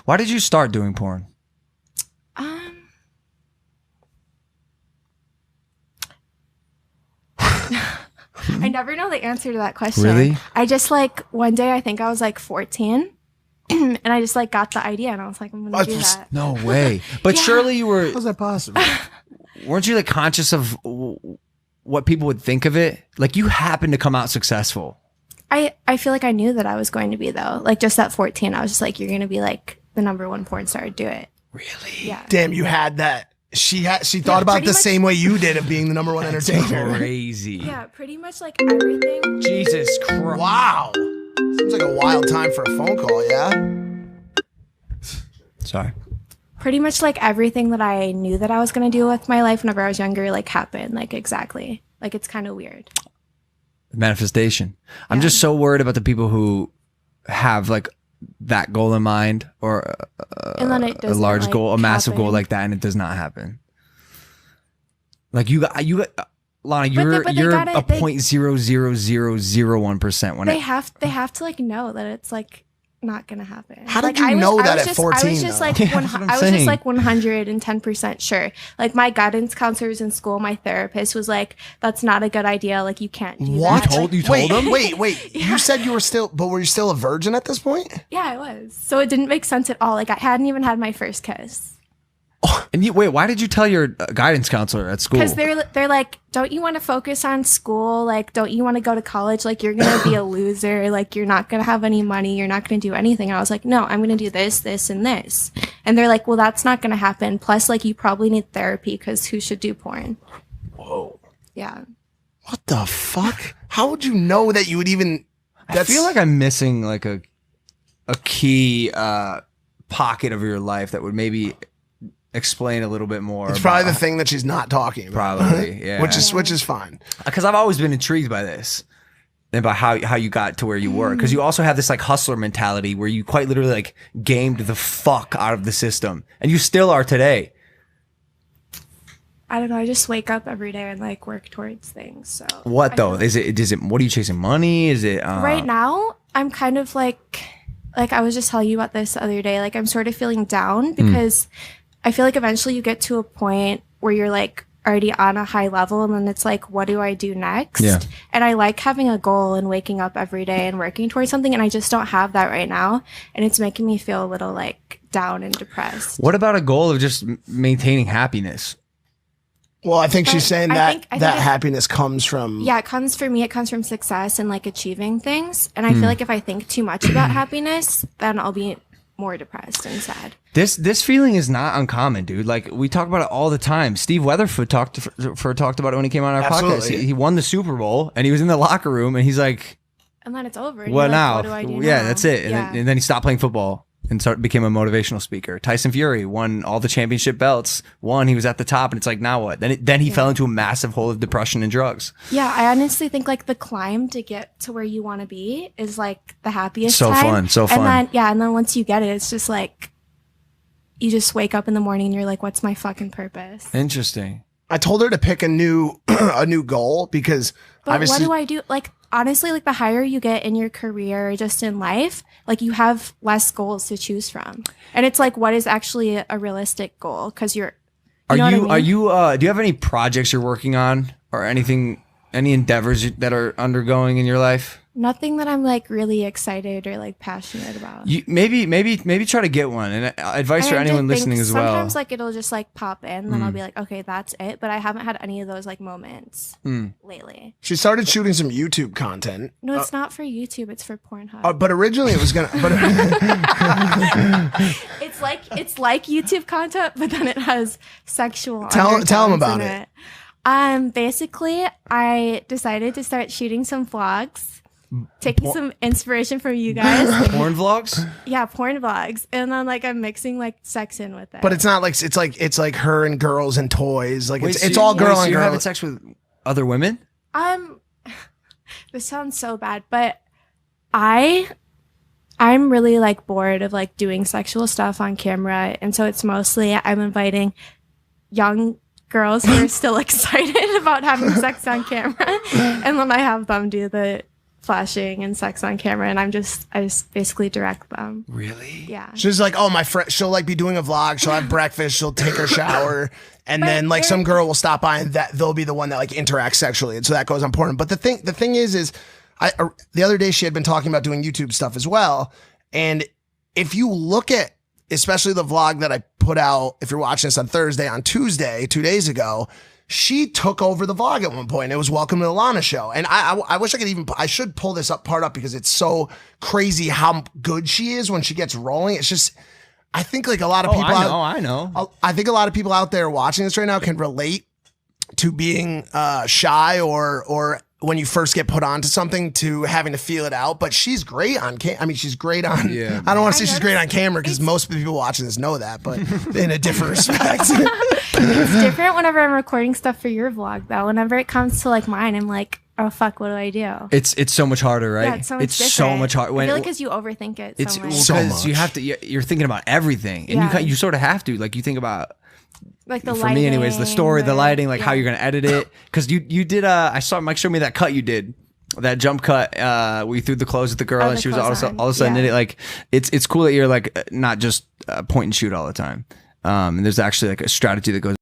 Why did you start doing porn? I never know the answer to that question. Really? I just like one day I think I was like 14 and I just like got the idea and I was like, I'm gonna do that. No way. But surely you were. How's that possible? Weren't you like conscious of what people would think of it? Like you happened to come out successful. I feel like I knew that I was going to be though. Like just at 14, I was just like, you're gonna be like the #1 porn star. Do it. Really? Yeah. Damn, you had that. She thought about the same way you did of being the #1 entertainer. Crazy. Yeah, pretty much like everything. Jesus Christ. Wow. Seems like a wild time for a phone call, yeah? Sorry. Pretty much like everything that I knew that I was going to do with my life whenever I was younger, like happened, like exactly. Like it's kind of weird. Manifestation. I'm just so worried about the people who have like that goal in mind or and then it a large like, goal, a massive happen. goal like that, and it does not happen. Like you got Lana, you're a 0.00001% when they have to like know that it's like not gonna happen. How did like, you know that at 14? I was just like Yeah, I was just like 110% sure. Like my guidance counselors in school, my therapist was like, "That's not a good idea. Like you can't do What? that." You told him? Wait. Yeah. You said you were still, but were you still a virgin at this point? Yeah, I was. So it didn't make sense at all. Like I hadn't even had my first kiss. And wait, why did you tell your guidance counselor at school? Because they're like, don't you want to focus on school? Like, don't you want to go to college? Like, you're gonna be a loser. Like, you're not gonna have any money. You're not gonna do anything. And I was like, no, I'm gonna do this, this, and this. And they're like, well, that's not gonna happen. Plus, like, you probably need therapy because who should do porn? Whoa. Yeah. What the fuck? How would you know that you would even? I feel like I'm missing like a key pocket of your life that would maybe explain a little bit more. It's probably the thing that she's not talking about. Probably, yeah. which is fine. Because I've always been intrigued by this and about how you got to where you were. Because you also have this like hustler mentality where you quite literally like gamed the fuck out of the system, and you still are today. I don't know. I just wake up every day and like work towards things. So What though? Is it? What are you chasing? Money? Is it? Right now, I'm kind of like I was just telling you about this the other day. Like I'm sort of feeling down because I feel like eventually you get to a point where you're like already on a high level and then it's like, what do I do next? Yeah. And I like having a goal and waking up every day and working towards something. And I just don't have that right now. And it's making me feel a little like down and depressed. What about a goal of just maintaining happiness? Well, I think she's saying I think happiness comes from. Yeah, it comes from success and like achieving things. And I feel like if I think too much about happiness, then I'll be more depressed and sad. This feeling is not uncommon, dude. Like we talk about it all the time. Steve Weatherford talked about it when he came on our podcast. He won the Super Bowl and he was in the locker room and he's like, and then it's over. And "What you're now? like, what do I do Yeah, now?" that's it." And then he stopped playing football and became a motivational speaker. Tyson Fury won all the championship belts. He was at the top, and it's like, now what? Then he fell into a massive hole of depression and drugs. Yeah, I honestly think like the climb to get to where you want to be is like the happiest So time. fun. And then once you get it, it's just like you just wake up in the morning and you're like, what's my fucking purpose? Interesting. I told her to pick a new goal because But obviously what do I do? Like honestly, like the higher you get in your career, or just in life, like you have less goals to choose from, and it's like, what is actually a realistic goal? Because do you have any projects you're working on or anything, any endeavors that are undergoing in your life? Nothing that I'm like really excited or like passionate about. You maybe try to get one, and advice for anyone listening as well. Sometimes like it'll just like pop in, then I'll be like, okay, that's it. But I haven't had any of those like moments lately. she started shooting some YouTube content. No, it's not for YouTube. It's for Pornhub. But originally it was gonna. But It's like YouTube content, but then it has sexual. Tell 'em undertones about in it. Basically, I decided to start shooting some vlogs. Taking some inspiration from you guys. Porn vlogs? Yeah, porn vlogs. And then like I'm mixing like sex in with it. but it's not like it's like her and girls and toys. Like Wait, it's all girl so and you're girl. having sex with other women? This sounds so bad, but I'm really like bored of like doing sexual stuff on camera, and so it's mostly I'm inviting young girls who are still excited about having sex on camera, and then I have them do the flashing and sex on camera, and I just basically direct them. Really? Yeah. She's like, oh, my friend, she'll like be doing a vlog, she'll have breakfast, she'll take her shower, and then like some girl will stop by and that they'll be the one that like interacts sexually, and so that goes on porn. But the thing is the other day she had been talking about doing YouTube stuff as well, and if you look at especially the vlog that I put out, if you're watching this on Thursday, on Tuesday, 2 days ago, she took over the vlog at one point. It was Welcome to the Lana Show. And I wish I could I should pull this part up because it's so crazy how good she is when she gets rolling. It's just, I think like a lot of people. I know. I think a lot of people out there watching this right now can relate to being shy or when you first get put onto something to having to feel it out. But she's great on she's great on, yeah. I don't want to say she's great on camera because most of the people watching this know that, but in a different respect. It's different whenever I'm recording stuff for your vlog though. Whenever it comes to like mine, I'm like, oh fuck, what do I do? It's so much harder, right? Yeah, it's so much harder. I feel like because you overthink it so much. Because you have to, you're thinking about everything, and you sort of have to, like you think about, like the for lighting, me anyways, the story, the lighting, like how you're gonna edit it. Because you did I saw Mike showed me that cut you did, that jump cut where you threw the clothes at the girl and she was all of a sudden in it. Like it's cool that you're like not just point and shoot all the time. And there's actually like a strategy that goes